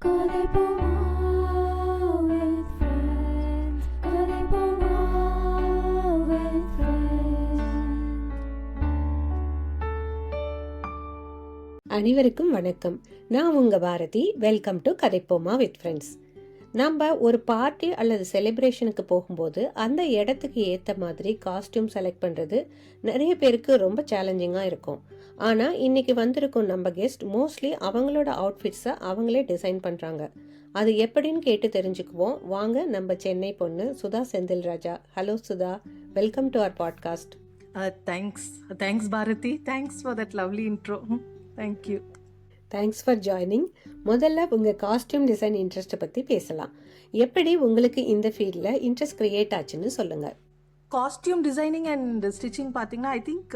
கதைப்போமா with friends. கதைப்போமா with friends. அனைவருக்கும் வணக்கம். நான் உங்கள் பாரதி. வெல்கம் டு கதைப்போமா வித் ஃப்ரெண்ட்ஸ். நம்ம ஒரு பார்ட்டி அல்லது செலிப்ரேஷனுக்கு போகும்போது அந்த இடத்துக்கு ஏற்ற மாதிரி காஸ்டியூம் செலக்ட் பண்ணுறது நிறைய பேருக்கு ரொம்ப சேலஞ்சிங்காக இருக்கும். ஆனால் இன்னைக்கு வந்திருக்கும் நம்ம கெஸ்ட் மோஸ்ட்லி அவங்களோட அவுட்ஃபிட்ஸை அவங்களே டிசைன் பண்ணுறாங்க. அது எப்படின்னு கேட்டு தெரிஞ்சுக்குவோம். வாங்க, நம்ம சென்னை பொண்ணு Sudha Senthil Raja. Hello Sudha, welcome to our podcast. Thanks Bharati. Thanks for that lovely intro. Thank you. Thanks for joining. முதல்ல உங்கள் காஸ்டியூம் டிசைன் இன்ட்ரெஸ்ட்டை பற்றி பேசலாம். எப்படி உங்களுக்கு இந்த ஃபீல்டில் இன்ட்ரெஸ்ட் கிரியேட் ஆச்சுன்னு சொல்லுங்கள். காஸ்டியூம் டிசைனிங் அண்ட் ஸ்டிச்சிங் பார்த்தீங்கன்னா ஐ திங்க்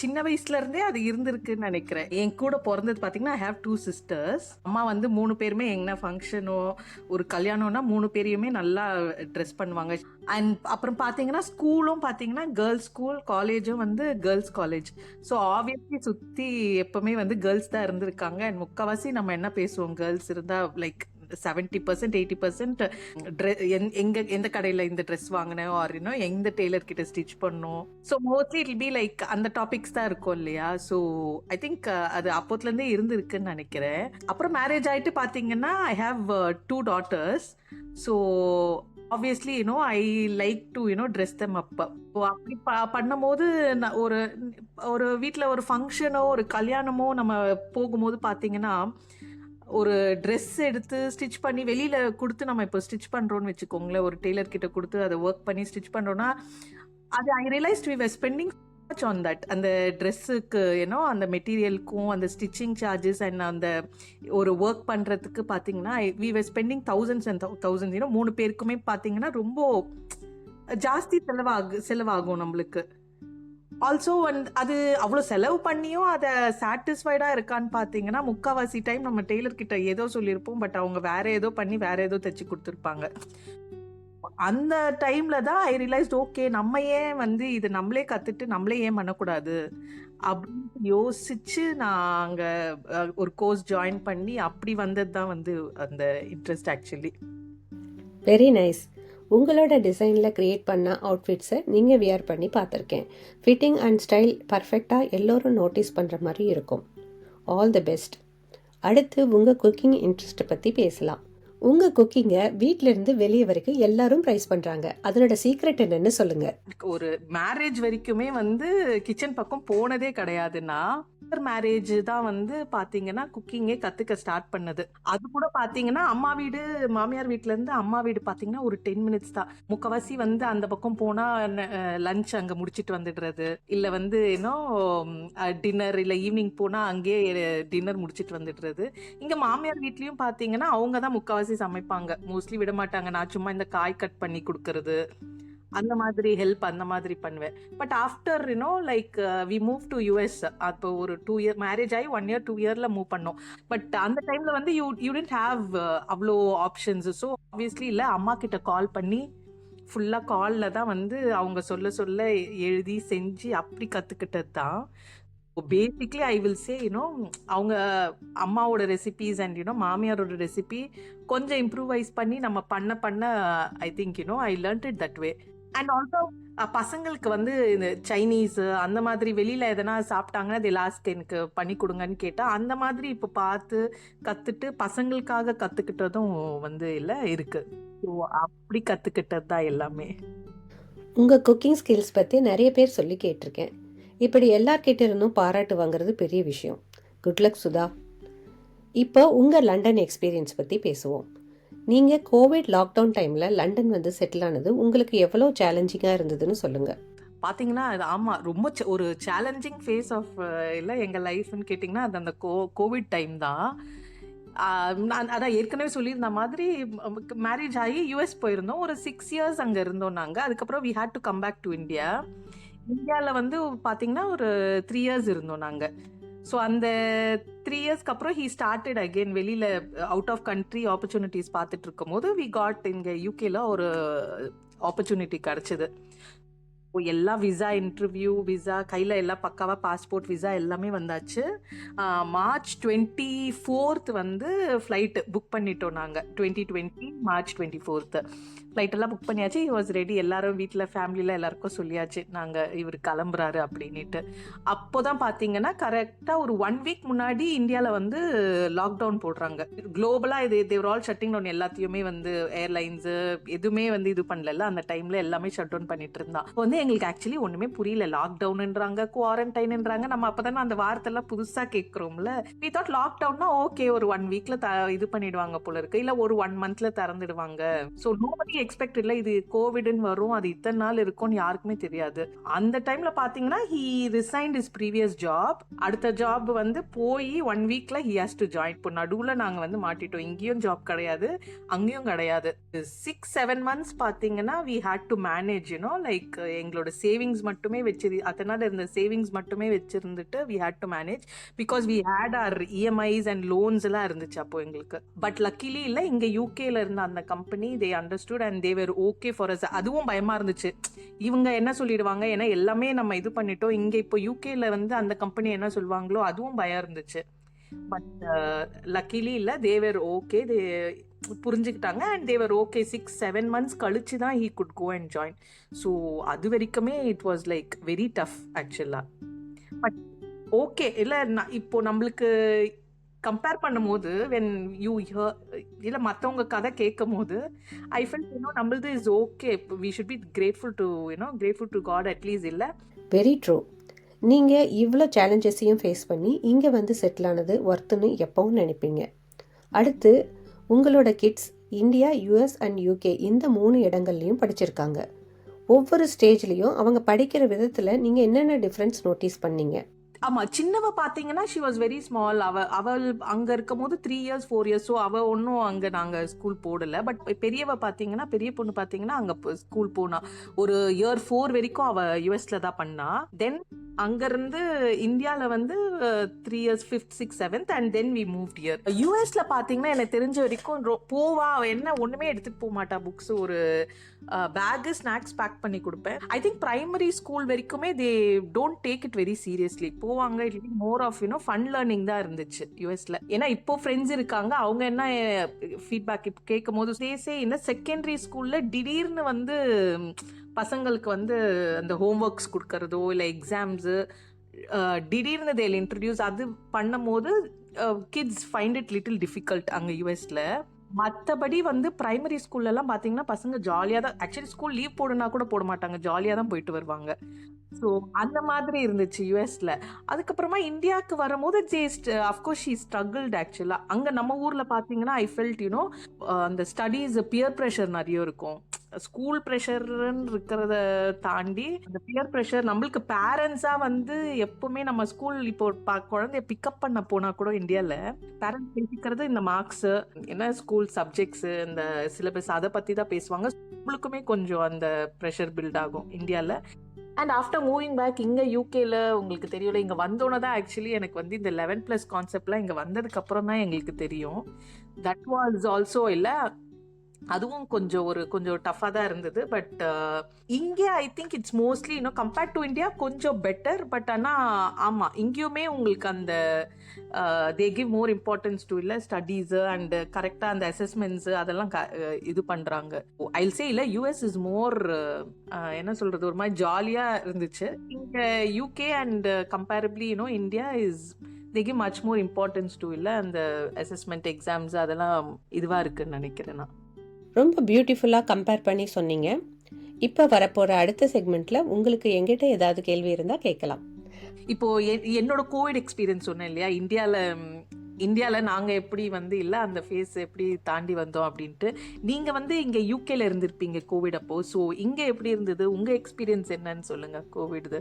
சின்ன வயசுலேருந்தே அது இருந்திருக்குன்னு நினைக்கிறேன். என் கூட பிறந்தது பார்த்தீங்கன்னா ஐ ஹேவ் 2 sisters. அம்மா வந்து 3 பேருமே எங்கன்னா ஃபங்க்ஷனோ ஒரு கல்யாணம்னா 3 பேரையுமே நல்லா ட்ரெஸ் பண்ணுவாங்க. அண்ட் அப்புறம் பார்த்தீங்கன்னா ஸ்கூலும் பார்த்தீங்கன்னா கேர்ள்ஸ் ஸ்கூல், காலேஜும் வந்து கேர்ள்ஸ் காலேஜ். ஸோ ஆப்வியஸ்லி சுற்றி எப்போவுமே வந்து கேர்ள்ஸ் தான் இருந்திருக்காங்க. அண்ட் முக்கால்வாசி நம்ம என்ன பேசுவோம், கேர்ள்ஸ் இருந்தால் லைக் 70% 80% எந்த கடையில் இந்த ட்ரெஸ் வாங்கினேன் ஆர் எந்த டெய்லர் கிட்ட ஸ்டிச் பண்ணோம். So mostly it be like அந்த டாபிக்ஸ் தான் இருக்கும் இல்லையா. ஸோ ஐ திங்க் அது அப்போத்துலேருந்தே இருக்குன்னு நினைக்கிறேன். அப்புறம் மேரேஜ் ஆகிட்டு பார்த்தீங்கன்னா I have 2 daughters. So obviously I like to dress them அப். அப்படி பண்ணும்போது ஒரு வீட்டில் ஒரு ஃபங்க்ஷனோ ஒரு கல்யாணமோ நம்ம போகும்போது பார்த்தீங்கன்னா ஒரு ட்ரெஸ் எடுத்து ஸ்டிச் பண்ணி வெளியில் கொடுத்து நம்ம இப்போ ஸ்டிச் பண்ணுறோன்னு வச்சுக்கோங்களேன், ஒரு டெய்லர் கிட்ட கொடுத்து அதை ஒர்க் பண்ணி ஸ்டிச் பண்ணுறோன்னா அது I realized we were spending much on that. அந்த ட்ரெஸ்ஸுக்கு அந்த மெட்டீரியலுக்கும் அந்த ஸ்டிச்சிங் சார்ஜஸ் அண்ட் அந்த ஒரு ஒர்க் பண்ணுறதுக்கு பார்த்தீங்கன்னா we were spending thousands and thousands. 3 பேருக்குமே பார்த்தீங்கன்னா ரொம்ப ஜாஸ்தி செலவாகும் நம்மளுக்கு. ஆல்சோ அது அவ்வளோ செலவு பண்ணியும் அதை சாட்டிஸ்ஃபைடாக இருக்கான்னு பார்த்தீங்கன்னா முக்கால்வாசி டைம் நம்ம டெய்லர் கிட்ட ஏதோ சொல்லியிருப்போம், பட் அவங்க வேற ஏதோ பண்ணி வேற ஏதோ தைச்சி கொடுத்துருப்பாங்க. அந்த டைம்ல தான் ஐ ரியலைஸ்ட் ஓகே நம்ம ஏன் வந்து இது நம்மளே கற்றுட்டு நம்மளே ஏன் பண்ணக்கூடாது அப்படின்னு யோசிச்சு நான் அங்கே ஒரு கோர்ஸ் ஜாயின் பண்ணி அப்படி வந்தது தான் வந்து அந்த இன்ட்ரெஸ்ட் ஆக்சுவலி. Very nice. உங்களோட டிசைனில் க்ரியேட் பண்ண அவுட்ஃபிட்ஸை நீங்கள் வியர் பண்ணி பார்த்துருக்கேன். ஃபிட்டிங் அண்ட் ஸ்டைல் பர்ஃபெக்டாக எல்லோரும் நோட்டீஸ் பண்ணுற மாதிரி இருக்கும். All the best. அடுத்து உங்கள் குக்கிங் இன்ட்ரெஸ்ட்டை பற்றி பேசலாம். உங்கள் குக்கிங்கை வீட்டிலேருந்து வெளியே வரைக்கும் எல்லாரும் ப்ரைஸ் பண்ணுறாங்க. அதனோட சீக்ரெட் என்னன்னு சொல்லுங்கள். ஒரு மேரேஜ் வரைக்குமே வந்து கிச்சன் பக்கம் போனதே கிடையாதுன்னா மேரேஜ் தான் வந்து பாத்தீங்கன்னா குக்கிங்கே கத்துக்க ஸ்டார்ட் பண்ணது. அது கூட பாத்தீங்கன்னா அம்மா வீடு மாமியார் வீட்ல இருந்து அம்மா வீடு பாத்தீங்கன்னா ஒரு 10 minutes தான். முக்கவாசி வந்து அந்த பக்கம் போனா லஞ்ச் அங்க முடிச்சிட்டு வந்துடுறது, இல்ல வந்து டின்னர், இல்ல ஈவினிங் போனா அங்கேயே டின்னர் முடிச்சிட்டு வந்துடுறது. இங்க மாமியார் வீட்லயும் பாத்தீங்கன்னா அவங்க தான் முக்கவாசி சமைப்பாங்க. மோஸ்ட்லி விட மாட்டாங்க. நான் சும்மா இந்த காய் கட் பண்ணி கொடுக்கறது அந்த மாதிரி ஹெல்ப் அந்த மாதிரி பண்ணுவேன். But after like we move to US. அப்போ ஒரு 2 year மேரேஜ் ஆகி 1 year 2 yearல மூவ் பண்ணோம். பட் அந்த டைம்ல வந்து யூ டென்ட் ஹாவ் அவ்வளோ ஆப்ஷன்ஸ். ஸோ ஆப்வியஸ்லி இல்லை, அம்மா கிட்ட கால் பண்ணி ஃபுல்லாக காலில் தான் வந்து அவங்க சொல்ல எழுதி செஞ்சு அப்படி கற்றுக்கிட்டது தான். பேசிக்லி ஐ வில் சே அவங்க அம்மாவோட ரெசிபீஸ் அண்ட் மாமியாரோட ரெசிபி கொஞ்சம் இம்ப்ரூவைஸ் பண்ணி நம்ம பண்ண I think I learned it that way. And also பசங்களுக்கு வந்து இந்த சைனீஸ் அந்த மாதிரி வெளியில் எதனா சாப்பிட்டாங்கன்னா அது லாஸ்ட் எனக்கு பண்ணி கொடுங்கன்னு கேட்டால் அந்த மாதிரி இப்போ பார்த்து கற்றுட்டு பசங்களுக்காக கற்றுக்கிட்டதும் வந்து இல்லை இருக்குது. ஸோ அப்படி கற்றுக்கிட்டது தான் எல்லாமே. உங்கள் குக்கிங் ஸ்கில்ஸ் பற்றி நிறைய பேர் சொல்லி கேட்டிருக்கேன். இப்படி எல்லார்கிட்ட இருந்தும் பாராட்டு வாங்குறது பெரிய விஷயம். Good luck Sudha. இப்போ உங்கள் லண்டன் எக்ஸ்பீரியன்ஸ் பற்றி பேசுவோம். நீங்கள் கோவிட் லாக்டவுன் டைமில் லண்டன் வந்து செட்டில் ஆனது உங்களுக்கு எவ்வளோ சேலஞ்சிங்காக இருந்ததுன்னு சொல்லுங்கள். பார்த்தீங்கன்னா அது ஆமாம் ரொம்ப ஒரு சேலஞ்சிங் ஃபேஸ் ஆஃப் இல்லை எங்கள் லைஃப்னு கேட்டிங்கன்னா அது அந்த கோவிட் டைம் தான். நான் அதான் ஏற்கனவே சொல்லியிருந்த மாதிரி மேரேஜ் ஆகி US போயிருந்தோம். ஒரு 6 years அங்கே இருந்தோம் நாங்கள். அதுக்கப்புறம் we had to come back to India. இந்தியாவில் வந்து பார்த்தீங்கன்னா ஒரு 3 years இருந்தோம் நாங்கள். ஸோ அந்த 3 yearsக்கு அப்புறம் ஹீ ஸ்டார்டட் அகெயின் வெளியில் அவுட் ஆஃப் கண்ட்ரி ஆப்பர்ச்சுனிட்டிஸ் பார்த்துட்டு இருக்கும் போது வி காட் இங்கே யூகேல ஒரு ஆப்பர்ச்சுனிட்டி கிடச்சிது. எல்லா விசா இன்டர்வியூ விசா கையில் எல்லாம் பக்காவாக பாஸ்போர்ட் விசா எல்லாமே வந்தாச்சு. மார்ச் 24 வந்து ஃப்ளைட்டு புக் பண்ணிட்டோம் நாங்கள். 2020 மார்ச் 24 ஃப்ளைட்டெல்லாம் புக் பண்ணியாச்சு. He was ready. எல்லாரும் வீட்டில் ஃபேமிலியில் எல்லாருக்கும் சொல்லியாச்சு நாங்கள் இவர் கிளம்புறாரு அப்படின்ட்டு. அப்போ தான் பார்த்தீங்கன்னா கரெக்டாக ஒரு 1 வீக் முன்னாடி இந்தியாவில் வந்து லாக்டவுன் போடுறாங்க. குளோபலாக தேவர் ஆல் ஷட்டிங் டவுன். எல்லாத்தையுமே வந்து ஏர்லைன்ஸு எதுவுமே வந்து இது பண்ணல. அந்த டைமில் எல்லாமே ஷட் டவுன் பண்ணிட்டு இருந்தான். இப்போ வந்து எங்களுக்கு ஆக்சுவலி ஒன்றுமே புரியல. லாக்டவுன்ன்றாங்க, குவாரண்டைன்ன்றாங்க. நம்ம அப்போ தானே அந்த வார்த்தைலாம் புதுசாக கேட்குறோம்ல. வி தாட் லாக்டவுன்னா ஓகே ஒரு 1 வீக்கில் இது பண்ணிடுவாங்க போல இருக்கு, இல்லை ஒரு 1 மந்த்ல திறந்துடுவாங்க. ஸோ நோபடி எக்ஸ்பெக்ட் இல்லை இது கோவிட்னு வரும், அது இத்தனை நாள் இருக்கும்னு யாருக்குமே தெரியாது. அந்த டைம்ல பாத்தீங்கன்னா he resigned his previous job. அடுத்த ஜாப் வந்து போய் 1 வீக்ல ஹி ஹாஸ் டு ஜாயின். இப்போ நடுவுல நாங்க வந்து மாட்டிட்டோம். இங்கேயும் ஜாப் கிடையாது, அங்கேயும் கிடையாது. 6-7 months பாத்தீங்கன்னா we had to manage like எங்களோட சேவிங்ஸ் மட்டுமே அதனால இருந்த சேவிங்ஸ் மட்டுமே வச்சிருந்துட்டு we had to manage because we had our EMIs and loans எல்லாம் இருந்துச்சு அப்போ எங்களுக்கு. பட் லக்கிலி இல்லை, இங்க யூகேல இருந்த அந்த company they understood and they were okay for us. அதுவும் பயமா இருந்துச்சு, இவங்க என்ன சொல்லிடுவாங்க, ஏன்னா எல்லாமே நம்ம இது பண்ணிட்டோம். இங்க இப்போ யூகேல வந்து அந்த கம்பெனி என்ன சொல்லுவாங்களோ அதுவும் பயம் இருந்துச்சு. பட் லக்கிலி இல்ல, they were okay. புரிஞ்சுக்கிட்டாங்க and they were okay. 6-7 months கழிச்சு தான் he could go and join. So அது வரைக்குமே it was like very tough actually. But okay இல்லை, இப்போ நம்மளுக்கு கம்பேர் பண்ணும்போது வென் யூ இல்லை மற்றவங்க கதை கேட்கும் போது ஐ ஃபெல்ட் நம்மளது is okay. We should be grateful to God at least. இல்லை, வெரி ட்ரூ. நீங்கள் இவ்வளோ சேலஞ்சஸையும் ஃபேஸ் பண்ணி இங்கே வந்து செட்டில் ஆனது ஒர்த்துன்னு எப்பவும் நினைப்பீங்க. அடுத்து உங்களோட kids India, US and UK இந்த 3 இடங்கள்லையும் படிச்சிருக்காங்க. ஒவ்வொரு ஸ்டேஜ்லேயும் அவங்க படிக்கிற விதத்தில் நீங்கள் என்னென்ன டிஃப்ரென்ஸ் நோட்டீஸ் பண்ணீங்க? ஆமா, சின்னவ பாத்தீங்கன்னா ஷி வாஸ் வெரி ஸ்மால். அவள் அங்க இருக்கும் போது 3 years 4 years. ஸோ அவ ஒன்றும் அங்க நாங்க ஸ்கூல் போடல. பட் பெரியவ பாத்தீங்கன்னா, பெரிய பொண்ணு பாத்தீங்கன்னா அங்க ஸ்கூல் போனா ஒரு year 4 வரைக்கும் அவ யூஎஸ்ல தான் பண்ணா. தென் அங்கிருந்து இந்தியால வந்து 3 years 5th 6th 7th and then we moved here. யூஎஸ்ல பாத்தீங்கன்னா எனக்கு தெரிஞ்ச வரைக்கும் போவா, அவ என்ன ஒண்ணுமே எடுத்துட்டு போக மாட்டா. புக்ஸ், ஒரு பேக், ஸ்நாக்ஸ் பேக் பண்ணி கொடுப்பேன். ஐ திங்க் பிரைமரி ஸ்கூல் வரைக்குமே they don't take it very seriously. போவாங்க, it more of fun learning தான் இருந்துச்சு யூஎஸ்ல. ஏன்னா இப்போ ஃப்ரெண்ட்ஸ் இருக்காங்க, அவங்க என்ன ஃபீட்பேக் இப்போ கேட்கும் போது தேசே இந்த செகண்டரி ஸ்கூல்ல திடீர்னு வந்து பசங்களுக்கு வந்து அந்த ஹோம் ஒர்க்ஸ் கொடுக்கறதோ இல்லை எக்ஸாம்ஸு திடீர்னு தேல் இன்ட்ரடியூஸ் அது பண்ணும் போது kids find it little difficult அங்கே யூஎஸ்ல. மற்றபடி வந்து பிரைமரி ஸ்கூல்லலாம் பார்த்தீங்கன்னா பசங்க ஜாலியாக தான், ஆக்சுவலி ஸ்கூல் லீவ் போடுனா கூட போட மாட்டாங்க, ஜாலியாக தான் போயிட்டு வருவாங்க. ஸோ அந்த மாதிரி இருந்துச்சு யூஎஸ்ல. அதுக்கப்புறமா இந்தியாவுக்கு வரும்போது அஃப்கோர்ஸ் ஷீ ஸ்ட்ரகிள்ட் ஆக்சுவலாக. அங்கே நம்ம ஊரில் பார்த்தீங்கன்னா ஐ ஃபெல்ட் அந்த ஸ்டடீஸ் பியர் ப்ரெஷர் நிறைய இருக்கும். ஸ்கூல் ப்ரெஷர்ன்னு இருக்கிறத தாண்டி அந்த பியர் ப்ரெஷர் நம்மளுக்கு பேரண்ட்ஸாக வந்து எப்பவுமே நம்ம ஸ்கூல் இப்போ குழந்தைய பிக்கப் பண்ண போனால் கூட இந்தியாவில் பேரண்ட்ஸ் பேசிக்கிறது இந்த மார்க்ஸு, என்ன ஸ்கூல் சப்ஜெக்ட்ஸு, இந்த சிலபஸ் அதை பற்றி தான் பேசுவாங்க. ஸ்கூலுக்குமே கொஞ்சம் அந்த ப்ரெஷர் பில்ட் ஆகும் இந்தியாவில். அண்ட் ஆஃப்டர் மூவிங் பேக் இங்கே யூகேல உங்களுக்கு தெரியல, இங்கே வந்தோன்னே தான் ஆக்சுவலி எனக்கு வந்து இந்த 11+ கான்செப்ட்லாம் இங்கே வந்ததுக்கப்புறம் தான் எங்களுக்கு தெரியும். தட் வாஸ் ஆல்சோ இல்லை, அதுவும் கொஞ்சம் டஃப்பாக தான் இருந்தது. பட் இங்கே I think it's mostly compared to India கொஞ்சம் பெட்டர். பட் ஆனால் ஆமாம், இங்கேயுமே உங்களுக்கு அந்த they give more importance to இல்லை ஸ்டடீஸு அண்ட் கரெக்டாக அந்த அசஸ்மெண்ட்ஸு அதெல்லாம் இது பண்ணுறாங்க. ஐல் சே இல்லை யூஎஸ் இஸ் மோர் என்ன சொல்கிறது, ஒரு மாதிரி ஜாலியாக இருந்துச்சு. இங்கே UK and comparably India is they give much more importance to இல்லை அந்த அசஸ்மெண்ட் எக்ஸாம்ஸ் அதெல்லாம் இதுவாக இருக்குன்னு நினைக்கிறேன் நான். ரொம்ப பியூட்டிஃபுல்லாக கம்பேர் பண்ணி சொன்னீங்க. இப்போ வரப்போகிற அடுத்த செக்மெண்ட்டில் உங்களுக்கு எங்கிட்ட ஏதாவது கேள்வி இருந்தால் கேட்கலாம். இப்போது என்னோட கோவிட் எக்ஸ்பீரியன்ஸ் சொன்னேன் இல்லையா, இந்தியாவில் நாங்கள் எப்படி வந்து இல்லை அந்த ஃபேஸ் எப்படி தாண்டி வந்தோம் அப்படின்ட்டு. நீங்கள் வந்து இங்கே யூகேல இருந்திருப்பீங்க கோவிட் அப்போது. ஸோ இங்கே எப்படி இருந்தது, உங்கள் எக்ஸ்பீரியன்ஸ் என்னன்னு சொல்லுங்கள் கோவிட்.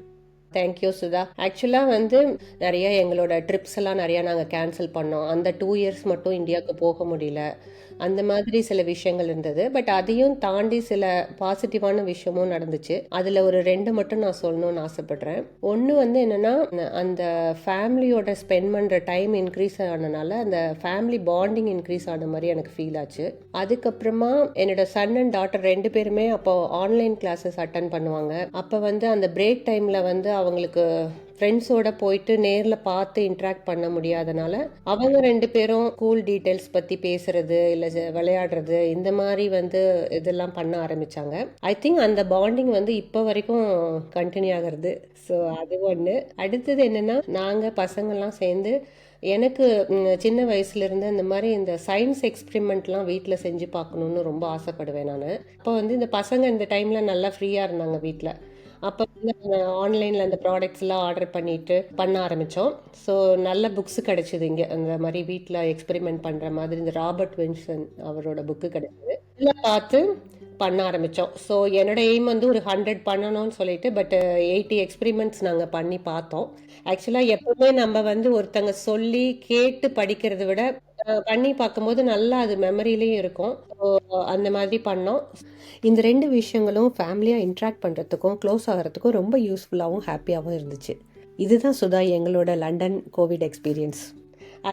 தேங்க்யூ சுதா. ஆக்சுவலாக வந்து நிறைய எங்களோட ட்ரிப்ஸ் எல்லாம் நிறையா நாங்கள் கேன்சல் பண்ணோம். அந்த 2 இயர்ஸ் மட்டும் இந்தியாவுக்கு போக முடியல. அந்த மாதிரி சில விஷயங்கள் இருந்தது. பட் அதையும் தாண்டி சில பாசிட்டிவான விஷயமும் நடந்துச்சு. அதில் ஒரு 2 மட்டும் நான் சொல்லணும்னு ஆசைப்படுறேன். ஒன்று வந்து என்னன்னா, அந்த ஃபேமிலியோட ஸ்பெண்ட் பண்ணுற டைம் இன்க்ரீஸ் ஆனனால அந்த ஃபேமிலி பாண்டிங் இன்க்ரீஸ் ஆன மாதிரி எனக்கு ஃபீல் ஆச்சு. அதுக்கப்புறமா என்னோட சன் அண்ட் டாட்டர் 2 பேருமே அப்போ ஆன்லைன் கிளாஸஸ் அட்டன் பண்ணுவாங்க. அப்போ வந்து அந்த பிரேக் டைமில் வந்து அவங்களுக்கு ஃப்ரெண்ட்ஸோட போயிட்டு நேரில் பார்த்து இன்ட்ராக்ட் பண்ண முடியாதனால அவங்க 2 பேரும் ஸ்கூல் டீட்டெயில்ஸ் பற்றி பேசுறது இல்லை விளையாடுறது இந்த மாதிரி வந்து இதெல்லாம் பண்ண ஆரம்பிச்சாங்க. ஐ திங்க் அந்த பாண்டிங் வந்து இப்போ வரைக்கும் கண்டினியூ ஆகிறது. ஸோ அது ஒன்று. அடுத்தது என்னன்னா, நாங்கள் பசங்கள்லாம் சேர்ந்து எனக்கு சின்ன வயசுலேருந்து இந்த மாதிரி இந்த சயின்ஸ் எக்ஸ்பெரிமெண்ட்லாம் வீட்டில் செஞ்சு பார்க்கணுன்னு ரொம்ப ஆசைப்படுவேன் நான். அப்போ வந்து இந்த பசங்க இந்த டைமில் நல்லா ஃப்ரீயாக இருந்தாங்க வீட்டில். அப்போ வந்து ஆன்லைனில் அந்த ப்ராடக்ட்ஸ் எல்லாம் ஆர்டர் பண்ணிட்டு பண்ண ஆரம்பித்தோம். ஸோ நல்ல புக்ஸ் கிடைச்சிது. இங்கே அந்த மாதிரி வீட்டில் எக்ஸ்பெரிமெண்ட் பண்ணுற மாதிரி இந்த ராபர்ட் வின்சன் அவரோட புக்கு கிடைச்சிது. இதில் பார்த்து பண்ண ஆரம்பித்தோம். ஸோ என்னோட எய்ம் வந்து ஒரு 100 பண்ணணும்னு சொல்லிட்டு, பட் 80 எக்ஸ்பெரிமெண்ட்ஸ் நாங்கள் பண்ணி பார்த்தோம். ஆக்சுவலாக எப்பவுமே நம்ம வந்து ஒருத்தங்க சொல்லி கேட்டு படிக்கிறத விட பண்ணி பார்க்கும்போது நல்லா அது மெமரியிலையும் இருக்கும். ஸோ அந்த மாதிரி பண்ணோம். இந்த 2 விஷயங்களும் ஃபேமிலியாக இன்ட்ராக்ட் பண்ணுறதுக்கும் க்ளோஸ் ஆகிறதுக்கும் ரொம்ப யூஸ்ஃபுல்லாகவும் ஹாப்பியாகவும் இருந்துச்சு. இதுதான் சுதா எங்களோட London COVID experience.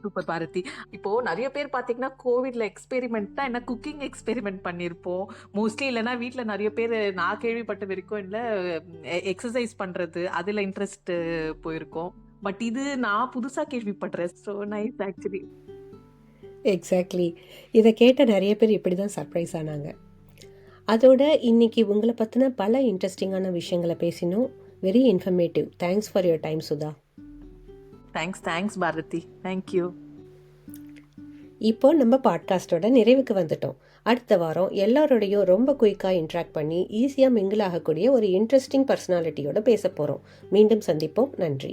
Super Bharathi. இப்போ நிறைய பேர் பாத்தீங்கன்னா கோவிட்ல எக்ஸ்பெரிமெண்ட்னா என்ன குக்கிங் எக்ஸ்பெரிமெண்ட் பண்ணியிருப்போம் மோஸ்ட்லி. இல்லைன்னா வீட்டில் நிறைய பேர் நான் கேள்விப்பட்ட வரைக்கும் இல்லை எக்ஸசைஸ் பண்றது அதுல இன்ட்ரெஸ்ட் போயிருக்கோம். பட் இது நான் புதுசா கேள்விப்படுறேன். So nice actually. எக்ஸாக்ட்லி. இதை கேட்ட நிறைய பேர் இப்படி தான் சர்ப்ரைஸ் ஆனாங்க. அதோட இன்னைக்கு உங்களை பற்றின பல இன்ட்ரெஸ்டிங்கான விஷயங்களை பேசினோம். Very informative. Thanks for your time Sudha. Thanks Bharathi. Thank you. இப்போ நம்ம பாட்காஸ்டோட நிறைவுக்கு வந்துட்டோம். அடுத்த வாரம் எல்லாரோடையும் ரொம்ப குயிக்காக இன்ட்ராக்ட் பண்ணி ஈஸியாக மிங்கிள் ஆகக்கூடிய ஒரு இன்ட்ரெஸ்டிங் பர்சனாலிட்டியோட பேச போகிறோம். மீண்டும் சந்திப்போம். நன்றி.